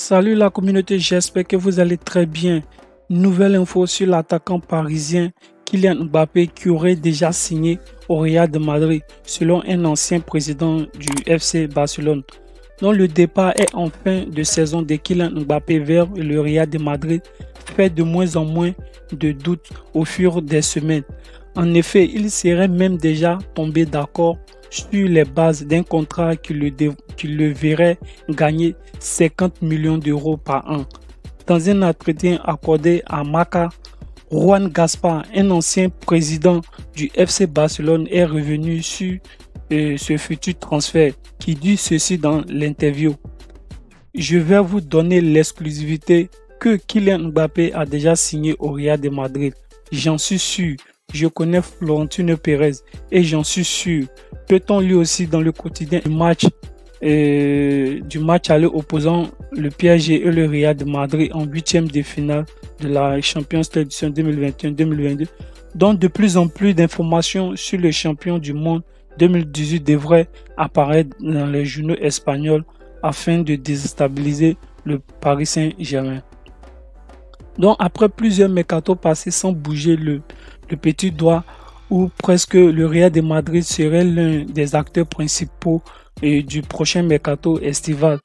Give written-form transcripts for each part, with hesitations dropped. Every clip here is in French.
Salut la communauté, j'espère que vous allez très bien. Nouvelle info sur l'attaquant parisien Kylian Mbappé qui aurait déjà signé au Real de Madrid selon un ancien président du FC Barcelone. Donc le départ est en fin de saison de Kylian Mbappé vers le Real de Madrid fait de moins en moins de doutes au fur des semaines. En effet, il serait même déjà tombé d'accord sur les bases d'un contrat qui le verrait gagner 50 millions d'euros par an. Dans un entretien accordé à Marca, Juan Gaspar, un ancien président du FC Barcelone, est revenu sur ce futur transfert qui dit ceci dans l'interview. Je vais vous donner l'exclusivité que Kylian Mbappé a déjà signé au Real de Madrid. J'en suis sûr. Je connais Florentino Pérez et j'en suis sûr. Peut-on lui aussi dans le quotidien du match aller opposant le PSG et le Real de Madrid en huitième de finale de la Champions League 2021-2022. Donc de plus en plus d'informations sur le champion du monde 2018 devraient apparaître dans les journaux espagnols afin de déstabiliser le Paris Saint-Germain. Donc après plusieurs mercatos passés sans bouger le petit doigt, où presque le Real de Madrid serait l'un des acteurs principaux du prochain mercato estival.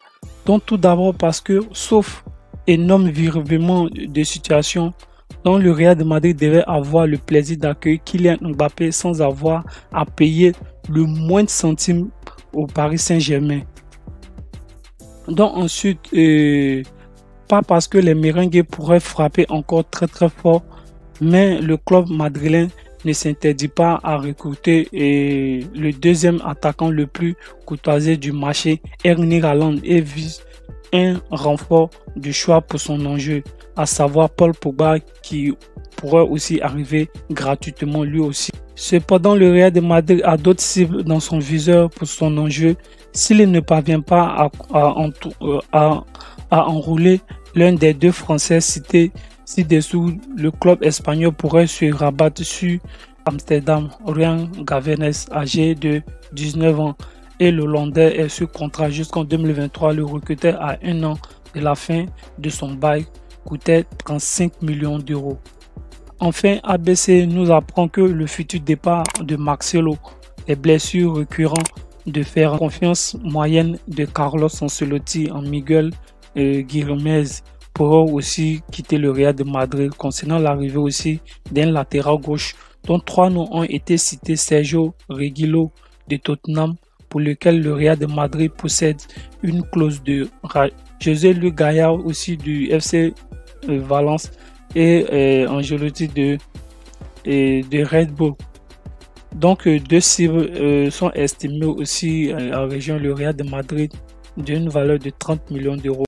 Donc tout d'abord parce que, sauf énorme virement de situation, dont le Real de Madrid devait avoir le plaisir d'accueillir Kylian Mbappé sans avoir à payer le moindre centime au Paris Saint-Germain. Donc ensuite, pas parce que les merengues pourraient frapper encore très fort, mais le club madrilène ne s'interdit pas à recruter le deuxième attaquant le plus courtoisé du marché, Erling Haaland, et vise un renfort du choix pour son enjeu, à savoir Paul Pogba, qui pourrait aussi arriver gratuitement lui aussi. Cependant, le Real de Madrid a d'autres cibles dans son viseur pour son enjeu. S'il ne parvient pas à enrouler l'un des deux Français cités ci-dessous, le club espagnol pourrait se rabattre sur Amsterdam. Ryan Gavenes, âgé de 19 ans, et le Hollandais est sous contrat jusqu'en 2023. Le recruteur à un an de la fin de son bail coûtait 35 millions d'euros. Enfin, ABC nous apprend que le futur départ de Marcelo, les blessures récurrentes de faire confiance moyenne de Carlos Ancelotti en Miguel Guillemez pourront aussi quitter le Real de Madrid. Concernant l'arrivée aussi d'un latéral gauche, dont trois noms ont été cités: Sergio Reguilón de Tottenham, pour lequel le Real de Madrid possède une clause de rachat, José Luis Gaya aussi du FC Valence, et Ancelotti de Red Bull. Donc deux cibles sont estimées aussi à la région le Real de Madrid d'une valeur de 30 millions d'euros.